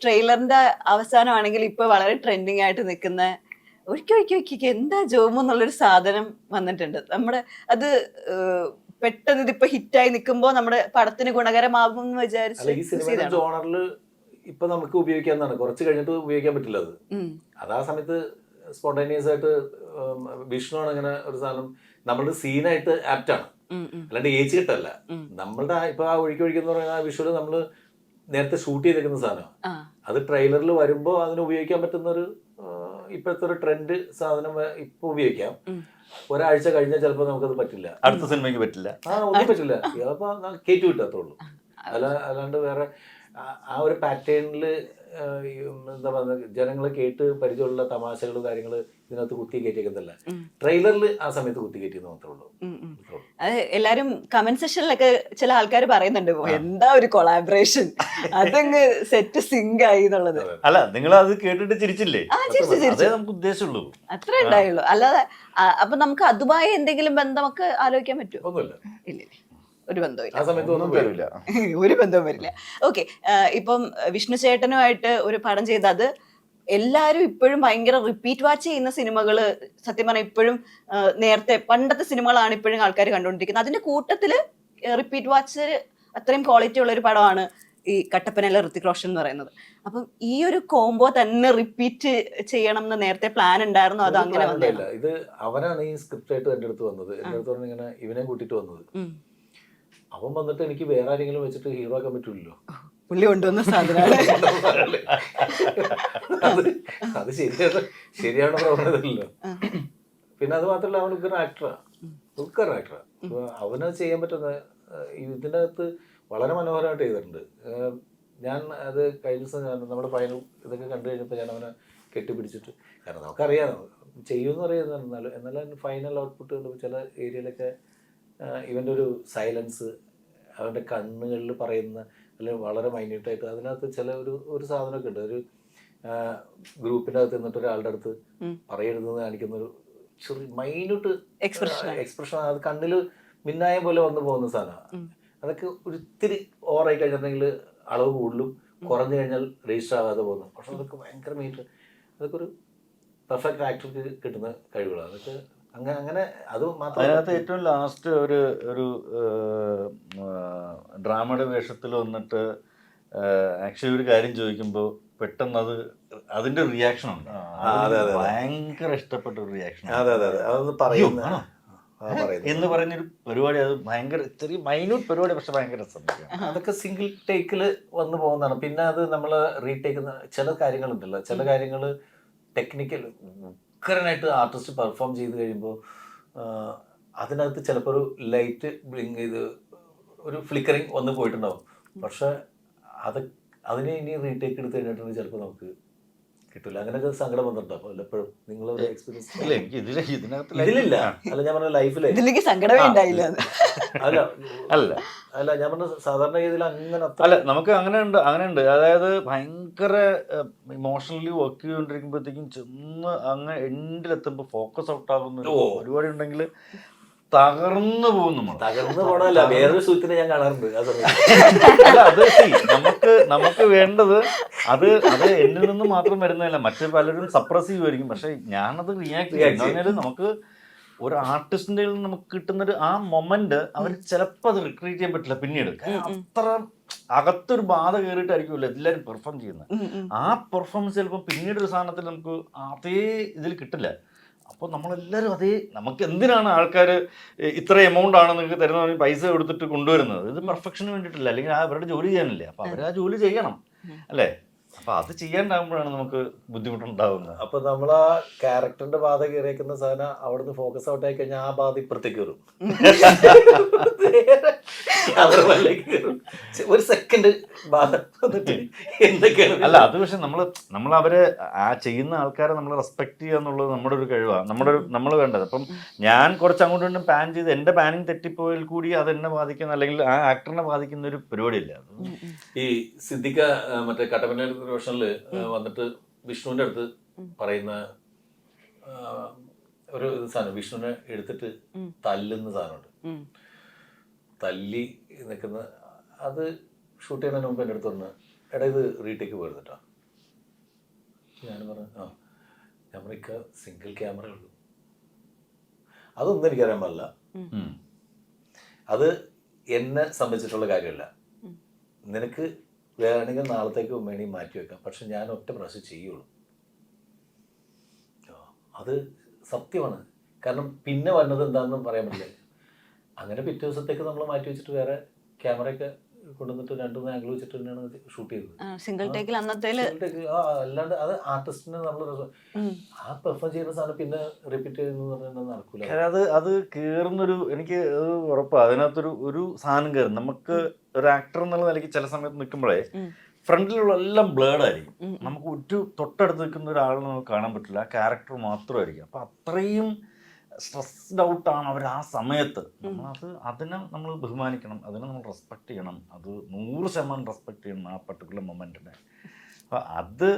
ട്രെയിലറിന്റെ അവസാനമാണെങ്കിൽ ഇപ്പൊ വളരെ ട്രെൻഡിങ് ആയിട്ട് നിൽക്കുന്ന ഒരിക്കൽ എന്താ ജോമു എന്നുള്ളൊരു സാധനം വന്നിട്ടുണ്ട്. നമ്മുടെ അത് പെട്ടെന്ന് ഇതിപ്പോ ഹിറ്റായി നിൽക്കുമ്പോ നമ്മുടെ പടത്തിന് ഗുണകരമാകും എന്ന് അല്ല ഈ സിനിമയുടെ ജോണറിൽ ഇപ്പൊ നമുക്ക് ഉപയോഗിക്കാവുന്നതാണ്, കുറച്ച് കഴിഞ്ഞിട്ട് ഉപയോഗിക്കാൻ പറ്റില്ല. അത് ആ സമയത്ത് സ്പോണ്ടേനിയസ് ആയിട്ട് വിഷ്ണു ആണ് ഇങ്ങനെ ഒരു സാധനം നമ്മളുടെ സീനായിട്ട് ആപ്റ്റാണ്, അല്ലാണ്ട് ഏച്ച് കിട്ടല്ല. നമ്മളുടെ ഇപ്പൊ ആ ഒഴിക്കൊഴിക്കെന്ന് പറയുന്ന ആ വിഷ്വല് നമ്മള് നേരത്തെ ഷൂട്ട് ചെയ്തേക്കുന്ന സാധനം, അത് ട്രെയിലറിൽ വരുമ്പോ അതിന് ഉപയോഗിക്കാൻ പറ്റുന്ന ഒരു ഇപ്പോഴത്തെ ഒരു ട്രെൻഡ് സാധനം ഇപ്പൊ ഉപയോഗിക്കാം. ഒരാഴ്ച കഴിഞ്ഞാൽ ചിലപ്പോൾ നമുക്കത് പറ്റില്ല, അടുത്ത സിനിമയ്ക്ക് പറ്റില്ല, ഒന്നും പറ്റില്ല. അപ്പൊ കയറ്റി വിട്ടാത്തുള്ളൂ. അല്ലാണ്ട് വേറെ ആ ഒരു പാറ്റേണിൽ എന്താ പറയുക, ജനങ്ങൾ കേട്ട് പരിചയമുള്ള തമാശകൾ കാര്യങ്ങൾ ഇതിനകത്ത് കുത്തി കയറ്റിയേക്കുന്നില്ല. ട്രെയിലറിൽ ആ സമയത്ത് കുത്തി കയറ്റിയെന്ന് മാത്രമേ ഉള്ളൂ. അത് എല്ലാരും കമന്റ് സെക്ഷനിലൊക്കെ ചില ആൾക്കാർ പറയുന്നുണ്ട്, എന്താ ഒരു കൊളാബറേഷൻ, അതങ്ങ് സെറ്റ് സിങ്ക് ആയി എന്നുള്ളത്. അല്ല, നിങ്ങൾ അത് കേട്ടിട്ട് ചിരിച്ചില്ലേ? അതേ നമുക്ക് ഉദ്ദേശമുള്ളൂ, അത്രേ ഉണ്ടായുള്ളൂ. അല്ലാതെ അപ്പൊ നമുക്ക് അതുമായി എന്തെങ്കിലും ബന്ധമൊക്കെ ആലോചിക്കാൻ പറ്റുമോ? ഒന്നുമില്ല, ഇല്ല, ഒരു ബന്ധമില്ല, ഒരു ബന്ധവും വരില്ല. ഓക്കെ, ഇപ്പം വിഷ്ണു ചേട്ടനുമായിട്ട് ഒരു പടം ചെയ്ത് അത് എല്ലാവരും ഇപ്പോഴും ഭയങ്കര റിപ്പീറ്റ് വാച്ച് ചെയ്യുന്ന സിനിമകള്, സത്യം പറഞ്ഞാൽ ഇപ്പോഴും നേരത്തെ പണ്ടത്തെ സിനിമകളാണ് ഇപ്പോഴും ആൾക്കാർ കണ്ടുകൊണ്ടിരിക്കുന്നത്. അതിന്റെ കൂട്ടത്തില് റിപ്പീറ്റ് വാച്ച് അത്രയും ക്വാളിറ്റി ഉള്ള ഒരു പടമാണ് ഈ കട്ടപ്പനയിലെ ഋത്തിക് റോഷൻ എന്ന് പറയുന്നത്. അപ്പം ഈ ഒരു കോംബോ തന്നെ റിപ്പീറ്റ് ചെയ്യണം എന്ന് നേരത്തെ പ്ലാൻ ഉണ്ടായിരുന്നു? അത് അങ്ങനെ വന്നില്ല. ഇത് അവനാണ് ഈ സ്ക്രിപ്റ്റ് ആയിട്ട് എൻ്റെ അടുത്ത് വന്നത്. എൻ്റെ അടുത്ത് പറഞ്ഞ ഇങ്ങനെ ഇവനെ കൂട്ടിട്ട് വന്നത്. അവൻ വന്നിട്ട് എനിക്ക് വേറെ ആരെങ്കിലും വെച്ചിട്ട് ഹീറോ ആക്കാൻ പറ്റൂലല്ലോ, പുള്ളി കൊണ്ടുവന്ന സാധനമാണ്. അത് ശരിയാണ് പ്രവണതല്ലോ. പിന്നെ അത് മാത്രമല്ല, അവൻ ഉഗ്രൻ ആക്ടറാ. അവന് ചെയ്യാൻ പറ്റുന്ന ഇതിൻ്റെ അകത്ത് വളരെ മനോഹരമായിട്ട് ചെയ്തിട്ടുണ്ട്. ഞാൻ അത് കഴിഞ്ഞ ദിവസം നമ്മുടെ ഫൈനൽ ഇതൊക്കെ കണ്ടു കഴിഞ്ഞപ്പോൾ ഞാൻ അവനെ കെട്ടിപ്പിടിച്ചിട്ട്, കാരണം നമുക്കറിയാം ചെയ്യുമെന്ന് അറിയാം, എന്നാലും ഫൈനൽ ഔട്ട്പുട്ട് കണ്ടപ്പോൾ ചില ഏരിയയിലൊക്കെ ഇവൻ്റെ ഒരു സൈലൻസ്, അവൻ്റെ കണ്ണുകളിൽ പറയുന്ന അല്ലെങ്കിൽ വളരെ മൈന്യൂട്ടായിട്ട് അതിനകത്ത് ചില ഒരു സാധനമൊക്കെ ഉണ്ട്. ഒരു ഗ്രൂപ്പിൻ്റെ അകത്ത് നിന്നിട്ട് ഒരാളുടെ അടുത്ത് പറയരുതെന്ന് കാണിക്കുന്നൊരു ചെറിയ മൈന്യൂട്ട് എക്സ്പ്രഷൻ, അത് കണ്ണിൽ മിന്നായം പോലെ വന്നു പോകുന്ന സാധനമാണ്. അതൊക്കെ ഒരിത്തിരി ഓവറായി കഴിഞ്ഞിട്ടുണ്ടെങ്കിൽ അളവ് കൂടുതലും, കുറഞ്ഞു കഴിഞ്ഞാൽ രജിസ്റ്റർ ആകാതെ പോകുന്നു. പക്ഷെ അതൊക്കെ ഭയങ്കര മീറ്റ്, അതൊക്കെ ഒരു പെർഫെക്റ്റ് ആക്ടർക്ക് കിട്ടുന്ന കഴിവുകളാണ്. അതൊക്കെ അങ്ങനെ അത് മാത്രം. അതിനകത്ത് ഏറ്റവും ലാസ്റ്റ് ഒരു ഡ്രാമയുടെ വേഷത്തിൽ വന്നിട്ട് ആക്ച്വലി ഒരു കാര്യം ചോദിക്കുമ്പോൾ പെട്ടെന്ന് അതിന്റെ റിയാക്ഷൻ ഉണ്ട്. ഭയങ്കര ഇഷ്ടപ്പെട്ട ഒരു റിയാക്ഷൻ എന്ന് പറയുന്നൊരു പരിപാടി. അത് ഭയങ്കര ചെറിയ മൈന്യൂട്ട് പരിപാടി, പക്ഷെ ഭയങ്കര രസമാണ്. അതൊക്കെ സിംഗിൾ ടേക്കിൽ വന്നു പോകുന്നതാണ്. പിന്നെ അത് നമ്മൾ റീടേക്ക് ചില കാര്യങ്ങളുണ്ടല്ലോ, ചില കാര്യങ്ങൾ ടെക്നിക്കൽ ഉക്കരനായിട്ട് ആർട്ടിസ്റ്റ് പെർഫോം ചെയ്ത് കഴിയുമ്പോൾ അതിനകത്ത് ചിലപ്പോൾ ഒരു ലൈറ്റ് ബ്ലിങ്ക് ചെയ്ത് ഒരു ഫ്ലിക്കറിങ് വന്ന് പോയിട്ടുണ്ടാവും. പക്ഷെ അതിനെ ഇനി റീടേക്ക് എടുത്ത് കഴിഞ്ഞിട്ടുണ്ടെങ്കിൽ ചിലപ്പോൾ നമുക്ക് കിട്ടില്ല. അങ്ങനെയൊക്കെ സങ്കടം വന്നിട്ടുണ്ടാവും വല്ലപ്പോഴും. നിങ്ങളൊരു എക്സ്പീരിയൻസ് ഇതിലില്ല? അല്ല, ഞാൻ പറഞ്ഞ ലൈഫില് അല്ല ഞാൻ പറഞ്ഞ സാധാരണ രീതിയിൽ അങ്ങനെ അല്ല, നമുക്ക് അങ്ങനെയുണ്ട്. അതായത് ഭയങ്കര ഇമോഷണലി വർക്ക് ചെയ്തുകൊണ്ടിരിക്കുമ്പോഴത്തേക്കും ചെന്ന് അങ്ങ് എൻഡിലെത്തുമ്പോൾ ഫോക്കസ് ഔട്ട് ആകുന്ന ഒരു പരിപാടി ഉണ്ടെങ്കിൽ തകർന്നു പോകും. നമ്മൾ തകർന്നു പോകണമല്ല, വേറൊരു സുഹൃത്തിനെ ഞാൻ കാണാറുണ്ട്. അല്ല, അത് നമുക്ക് വേണ്ടത് അത് എന്നിൽ നിന്ന് മാത്രം വരുന്നതല്ല, മറ്റു പലരും സപ്രസ് ചെയ്യുമായിരിക്കും. പക്ഷെ ഞാനത് റിയാക്ട് ചെയ്യാൻ നമുക്ക് ഒരു ആർട്ടിസ്റ്റിന്റെ നമുക്ക് കിട്ടുന്നൊരു ആ മൊമെന്റ് അവർ ചിലപ്പോൾ അത് റിക്രിയേറ്റ് ചെയ്യാൻ പറ്റില്ല പിന്നീട്. അത്ര അകത്തൊരു ബാധ കയറിയിട്ടായിരിക്കുമല്ലോ എല്ലാവരും പെർഫോം ചെയ്യുന്നത്. ആ പെർഫോമൻസ് ചിലപ്പോൾ പിന്നീട് ഒരു സാധനത്തിൽ നമുക്ക് അതേ ഇതിൽ കിട്ടില്ല. അപ്പോൾ നമ്മളെല്ലാവരും നമുക്ക് എന്തിനാണ് ആൾക്കാർ ഇത്ര എമൗണ്ട് ആണ് നിങ്ങൾക്ക് തരുന്ന പൈസ കൊടുത്തിട്ട് കൊണ്ടുവരുന്നത്? ഇത് പെർഫെക്ഷന് വേണ്ടിയിട്ടില്ല, അല്ലെങ്കിൽ അവരുടെ ജോലി ചെയ്യാനില്ലേ? അപ്പോൾ അവർ ആ ജോലി ചെയ്യണം, അല്ലേ? അപ്പൊ അത് ചെയ്യാണ്ടാകുമ്പോഴാണ് നമുക്ക് ബുദ്ധിമുട്ടുണ്ടാവുന്നത്. അപ്പൊ നമ്മൾ ആ ക്യാരക്ടറിന്റെ ബാധ കയറിയേക്കുന്ന സാധനം അവിടുന്ന് ഫോക്കസ് ഔട്ട് ആയി കഴിഞ്ഞാൽ ആ ബാധ ഇപ്പുറത്തേക്ക് കയറും, ഒരു സെക്കൻഡ് ബാധ എന്തൊക്കെയാണ്. അല്ല, അത് പക്ഷെ നമ്മൾ അവരെ ആ ചെയ്യുന്ന ആൾക്കാരെ നമ്മൾ റെസ്പെക്ട് ചെയ്യുക എന്നുള്ളത് നമ്മുടെ ഒരു കഴിവാണ്, നമ്മൾ വേണ്ടത്. അപ്പം ഞാൻ കുറച്ച് അങ്ങോട്ടും ഇങ്ങോട്ടും പാൻ ചെയ്ത് എൻ്റെ പാനിങ് തെറ്റിപ്പോയാൽ കൂടി അത് എന്നെ ബാധിക്കുന്ന അല്ലെങ്കിൽ ആ ആക്ടറിനെ ബാധിക്കുന്ന ഒരു പരിപാടിയില്ല. ഈ സിദ്ദിഖ മറ്റേ കട്ടപ്പന പ്രൊഫഷനില് വന്നിട്ട് വിഷ്ണുവിന്റെ അടുത്ത് പറയുന്ന ഒരു സാധനം, വിഷ്ണുവിനെ എടുത്തിട്ട് തല്ലുന്ന സാധനമുണ്ട്. തല്ലി നിൽക്കുന്ന അത് ഷൂട്ട് ചെയ്യുന്നതിന് മുമ്പ് എൻ്റെ അടുത്ത് പറഞ്ഞ് എടാ ഇത് റീടേക്ക് പോയിരുന്നിട്ടാ. ഞാൻ പറഞ്ഞു ഞാൻ പറഞ്ഞ സിംഗിൾ ക്യാമറ ഉള്ളൂ, അതൊന്നും എനിക്കറിയാൻ പാടില്ല, അത് എന്നെ സംബന്ധിച്ചിട്ടുള്ള കാര്യമല്ല, നിനക്ക് വേണമെങ്കിൽ നാളത്തേക്ക് വേണമെങ്കിൽ മാറ്റി വെക്കാം, പക്ഷെ ഞാൻ ഒറ്റ പ്രാവശ്യം ചെയ്യുള്ളൂ. അത് സത്യമാണ്. കാരണം പിന്നെ വന്നത് എന്താണെന്നും പറയാൻ പറ്റില്ല. അങ്ങനെ പിറ്റേ ദിവസത്തേക്ക് നമ്മൾ മാറ്റി വെച്ചിട്ട് വേറെ ക്യാമറയൊക്കെ കൊണ്ടുവന്നിട്ട് 2-3 ആംഗിൾ വെച്ചിട്ട് തന്നെയാണ് ഷൂട്ട് ചെയ്തത്. സിംഗിൾ ടേക്കിൽ അന്നത്തെ അല്ലാണ്ട് അത് ആർട്ടിസ്റ്റിനെ നമ്മൾ ആ പെർഫോം ചെയ്യുന്ന സാധനം പിന്നെ റിപ്പീറ്റ് ചെയ്യുന്നത് പറഞ്ഞാൽ നടക്കൂല. അത് കയറുന്നൊരു എനിക്ക് ഉറപ്പാണ്. അതിനകത്തൊരു സാധനം കയറും. നമുക്ക് ഒരു ആക്ടർ എന്നുള്ള നിലയ്ക്ക് ചില സമയത്ത് നിൽക്കുമ്പോഴേ ഫ്രണ്ടിലുള്ള എല്ലാം ബ്ലേഡ് ആയിരിക്കും. നമുക്ക് ഒരു തൊട്ടടുത്ത് നിൽക്കുന്ന ഒരാളെ നമുക്ക് കാണാൻ പറ്റില്ല, ആ ക്യാരക്ടർ മാത്രമായിരിക്കും. അപ്പം അത്രയും സ്ട്രെസ്ഡ് ഔട്ടാണ് അവർ ആ സമയത്ത്. അതിനെ നമ്മൾ ബഹുമാനിക്കണം, അതിനെ നമ്മൾ റെസ്പെക്ട് ചെയ്യണം, അത് 100% റെസ്പെക്ട് ചെയ്യണം ആ പർട്ടിക്കുലർ മൊമെൻറ്റിനെ. അപ്പം അത്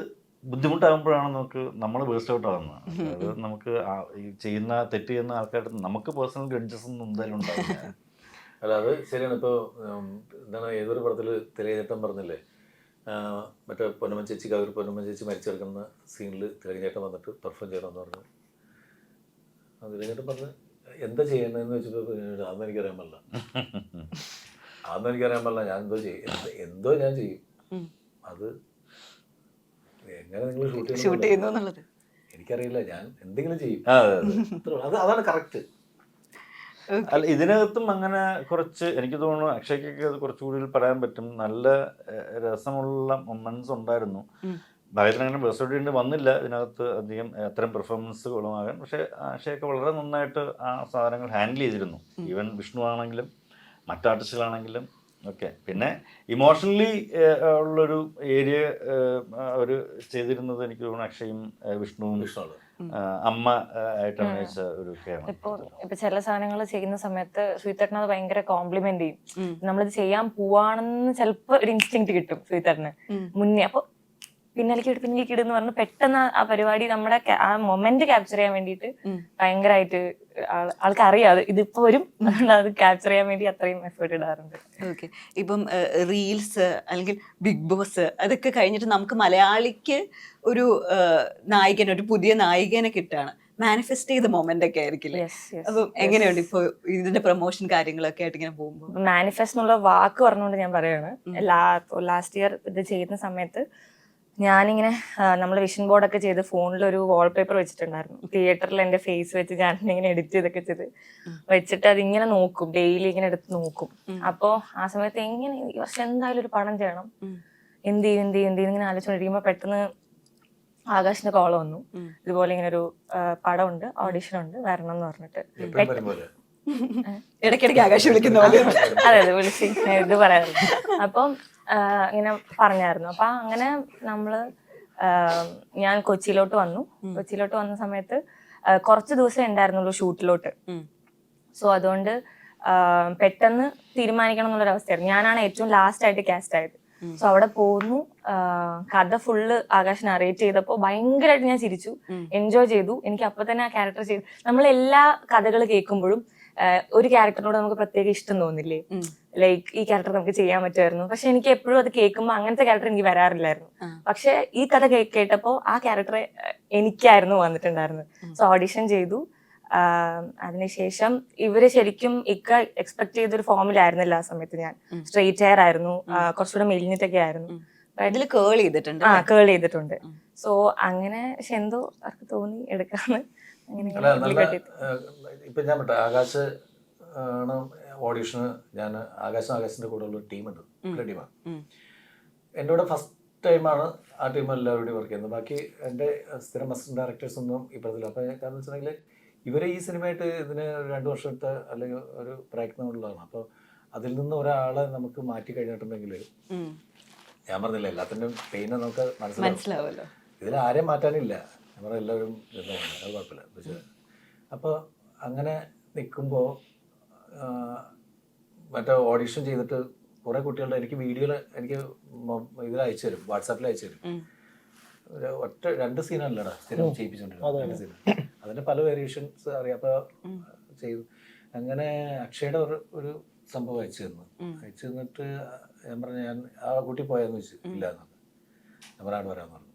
ബുദ്ധിമുട്ടാകുമ്പോഴാണ് നമ്മൾ വേസ്റ്റ് ഔട്ട് ആകുന്നത്. അത് നമുക്ക് ഈ തെറ്റ് ചെയ്യുന്ന ആൾക്കാരുടെ നമുക്ക് പേഴ്സണൽ ഗ്രഡ്ജസ് ഒന്നും എന്തായാലും ഉണ്ടാവില്ല. അല്ല അത് ശരിയാണ്. ഇപ്പോൾ എന്താണ് ഏതൊരു പടത്തിൽ തിലകചേട്ടൻ പറഞ്ഞില്ലേ, മറ്റേ പൊന്നമ്മൻ ചേച്ചിക്ക് പൊന്നമ്മൻ ചേച്ചി മരിച്ചെടുക്കുന്ന സീനിൽ തിലകചേട്ടൻ വന്നിട്ട് പെർഫോം ചെയ്യണമെന്ന് പറഞ്ഞു. തിലകചേട്ടൻ പറഞ്ഞ് എന്താ ചെയ്യണമെന്ന് വെച്ചപ്പോൾ അതൊന്നും എനിക്കറിയാൻ പാടില്ല, ഞാൻ എന്തോ ഞാൻ ചെയ്യും, അത് എങ്ങനെ നിങ്ങൾ ഷൂട്ട് ചെയ്യുന്നു എന്നുള്ളത് എനിക്കറിയില്ല, ഞാൻ എന്തെങ്കിലും ചെയ്യും. അതാണ് കറക്റ്റ്. അല്ല ഇതിനകത്തും അങ്ങനെ കുറച്ച് എനിക്ക് തോന്നുന്നു അക്ഷയ്ക്കൊക്കെ അത് കുറച്ചുകൂടി പറയാൻ പറ്റും. നല്ല രസമുള്ള മൊമെന്റ്സ് ഉണ്ടായിരുന്നു. ഭാഗ്യത്തിന് അങ്ങനെ ബേഴ്സോട്ടി വന്നില്ല ഇതിനകത്ത് അധികം അത്തരം പെർഫോമൻസുകളുമാകാൻ. പക്ഷേ അക്ഷയൊക്കെ വളരെ നന്നായിട്ട് ആ സാധനങ്ങൾ ഹാൻഡിൽ ചെയ്തിരുന്നു. ഈവൻ വിഷ്ണു ആണെങ്കിലും മറ്റ് ആർട്ടിസ്റ്റുകളാണെങ്കിലും ഒക്കെ. പിന്നെ ഇമോഷണലി ഉള്ളൊരു ഏരിയ അവർ ചെയ്തിരുന്നത് എനിക്ക് തോന്നുന്നു അക്ഷയും വിഷ്ണുവും അമ്മ ആയിട്ട് അഭിനയിച്ച ഒരു ഇപ്പൊ ചില സാധനങ്ങൾ ചെയ്യുന്ന സമയത്ത് ശ്രീധരന് അത് ഭയങ്കര കോംപ്ലിമെന്റ് ചെയ്യും. നമ്മളിത് ചെയ്യാൻ പോവാണെന്ന് ചിലപ്പോ ഒരു ഇൻസ്റ്റിങ് കിട്ടും ശ്രീധരന് മുന്നേ. അപ്പൊ പിന്നിലേക്ക് ഇടുന്ന് പറഞ്ഞ് പെട്ടെന്ന് ആ പരിപാടി നമ്മുടെ ആ മൊമെന്റ് ക്യാപ്ചർ ചെയ്യാൻ വേണ്ടിയിട്ട് ഭയങ്കരമായിട്ട് ആൾക്ക് അറിയാം ഇതിപ്പോ വരും, അത് ക്യാപ്ചർ ചെയ്യാൻ വേണ്ടി അത്രയും എഫേർട്ട് ഇടാറുണ്ട്. ഓക്കെ. ഇപ്പം റീൽസ് അല്ലെങ്കിൽ ബിഗ് ബോസ് അതൊക്കെ കഴിഞ്ഞിട്ട് നമുക്ക് മലയാളിക്ക് ഒരു നായികനെ, ഒരു പുതിയ നായികനെ കിട്ടാണ്. മാനിഫെസ്റ്റ് ചെയ്ത മൊമെന്റ് ഒക്കെ ആയിരിക്കില്ലേ? അപ്പം എങ്ങനെയുണ്ട് ഇപ്പൊ ഇതിന്റെ പ്രൊമോഷൻ കാര്യങ്ങളൊക്കെ ആയിട്ട് ഇങ്ങനെ പോകുമ്പോൾ? മാനിഫെസ്റ്റ് എന്നുള്ള വാക്ക് പറഞ്ഞുകൊണ്ട് ഞാൻ പറയാണ്, ലാസ്റ്റ് ഇയർ ഇത് ചെയ്യുന്ന സമയത്ത് ഞാനിങ്ങനെ നമ്മൾ വിഷൻ ബോർഡൊക്കെ ചെയ്ത് ഫോണിലൊരു വാൾപേപ്പർ വെച്ചിട്ടുണ്ടായിരുന്നു. തിയേറ്ററിൽ എൻ്റെ ഫേസ് വെച്ച് ഞാനിങ്ങനെ എഡിറ്റ് ചെയ്തൊക്കെ ചെയ്ത് വെച്ചിട്ട് അതിങ്ങനെ നോക്കും, ഡെയിലി ഇങ്ങനെ എടുത്ത് നോക്കും. അപ്പോൾ ആ സമയത്ത് എങ്ങനെ ഈ വർഷം എന്തായാലും ഒരു പടം ചെയ്യണം, എന്ത് ചെയ്യും ഇങ്ങനെ ആലോചിച്ചുകൊണ്ടിരിക്കുമ്പോൾ പെട്ടെന്ന് ആകാശിന്റെ കോൾ വന്നു. ഇതുപോലെ ഇങ്ങനെ ഒരു പടമുണ്ട്, ഓഡിഷൻ ഉണ്ട്, വരണം എന്ന് പറഞ്ഞിട്ട്. ഇടയ്ക്കിടയ്ക്ക് ആകാശം വിളിക്കുന്ന അതെ വിളിച്ച് ഇത് പറയാറുണ്ട്. അപ്പം ഇങ്ങനെ പറഞ്ഞായിരുന്നു. അപ്പൊ അങ്ങനെ ഞാൻ കൊച്ചിയിലോട്ട് വന്ന സമയത്ത് കുറച്ച് ദിവസം ഉണ്ടായിരുന്നുള്ളൂ ഷൂട്ടിലോട്ട്. സോ അതുകൊണ്ട് പെട്ടെന്ന് തീരുമാനിക്കണം എന്നുള്ളൊരവസ്ഥയായിരുന്നു. ഞാനാണ് ഏറ്റവും ലാസ്റ്റ് ആയിട്ട് കാസ്റ്റ് ആയത്. സോ അവിടെ പോകുന്നു, കഥ ഫുള്ള് ആകാശിനെ അറിയിറ്റ് ചെയ്തപ്പോൾ ഭയങ്കരമായിട്ട് ഞാൻ ചിരിച്ചു, എൻജോയ് ചെയ്തു. എനിക്ക് അപ്പൊ തന്നെ ആ ക്യാരക്ടർ ചെയ്തു. നമ്മൾ എല്ലാ കഥകൾ കേൾക്കുമ്പോഴും ഒരു ക്യാരക്ടറിനോട് നമുക്ക് പ്രത്യേക ഇഷ്ടം തോന്നില്ലേ, ലൈക്ക് ഈ ക്യാരക്ടർ നമുക്ക് ചെയ്യാൻ പറ്റുമായിരുന്നു. പക്ഷെ എനിക്ക് എപ്പോഴും അത് കേൾക്കുമ്പോൾ അങ്ങനത്തെ ക്യാരക്ടർ എനിക്ക് വരാറില്ലായിരുന്നു. പക്ഷെ ഈ കഥ കേട്ടപ്പോൾ ആ ക്യാരക്ടർ എനിക്കായിരുന്നു വന്നിട്ടുണ്ടായിരുന്നത്. സോ ഓഡിഷൻ ചെയ്തു. അതിനുശേഷം ഇവര് ശരിക്കും എക്സ്പെക്ട് ചെയ്തൊരു ഫോമിലായിരുന്നില്ല ആ സമയത്ത്. ഞാൻ സ്ട്രെയിറ്റ് ഹെയർ ആയിരുന്നു, കുറച്ചുകൂടെ മെലിഞ്ഞിട്ടൊക്കെ ആയിരുന്നു. കേൾ ചെയ്തിട്ടുണ്ട്. സോ അങ്ങനെ പക്ഷെ എന്തോ അവർക്ക് തോന്നി എടുക്കാന്ന്. ഇപ്പൊ ഞാൻ ആകാശ് ആണ് ഓഡീഷന് ഞാൻ ആകാശിന്റെ കൂടെ ഉള്ള ടീമുണ്ട്, ടീമാണ്. എൻ്റെ കൂടെ ഫസ്റ്റ് ടൈമാണ് ആ ടീം എല്ലാവരോടും വർക്ക് ചെയ്യുന്നത്. ബാക്കി എൻ്റെ സ്ഥിരം അസിസ്റ്റന്റ് ഡയറക്ടേഴ്സ് ഒന്നും ഇപ്പോഴത്തില്ല. അപ്പം കാരണം വെച്ചിട്ടുണ്ടെങ്കിൽ ഇവരെ ഈ സിനിമയായിട്ട് ഇതിന് 2 വർഷത്തെ അല്ലെങ്കിൽ ഒരു പ്രയത്നമുള്ളതാണ്. അപ്പോൾ അതിൽ നിന്ന് ഒരാളെ നമുക്ക് മാറ്റി കഴിഞ്ഞിട്ടുണ്ടെങ്കിൽ ഞാൻ പറഞ്ഞില്ല എല്ലാത്തിൻ്റെയും പെയിനെ നമുക്ക് മനസ്സിലാവുമല്ലോ. ഇതിൽ ആരെയും മാറ്റാനില്ല, നമ്മുടെ എല്ലാവരും അത് കുഴപ്പമില്ല. പക്ഷേ അപ്പോൾ അങ്ങനെ നിൽക്കുമ്പോൾ മറ്റേ ഓഡിഷൻ ചെയ്തിട്ട് കുറേ കുട്ടികളുടെ എനിക്ക് വീഡിയോയിൽ എനിക്ക് ഇതിൽ അയച്ചു തരും, വാട്സാപ്പിൽ അയച്ചു തരും. ഒറ്റ 2 സീനല്ലടാ സ്ഥിരം ചെയ്യിപ്പിച്ചോണ്ടിരുന്നത്, 2 സീൻ. അതിൻ്റെ പല വേരിയേഷൻസ് അറിയാം. അപ്പോൾ ചെയ്തു. അങ്ങനെ അക്ഷയുടെ ഒരു സംഭവം അയച്ചു തന്നിട്ട് ഞാൻ പറഞ്ഞു ഞാൻ ആ കുട്ടി പോയെന്ന് വെച്ചു ഇല്ല എന്ന് ഞാൻ പറയാണ്ട് വരാമെന്ന് പറഞ്ഞു.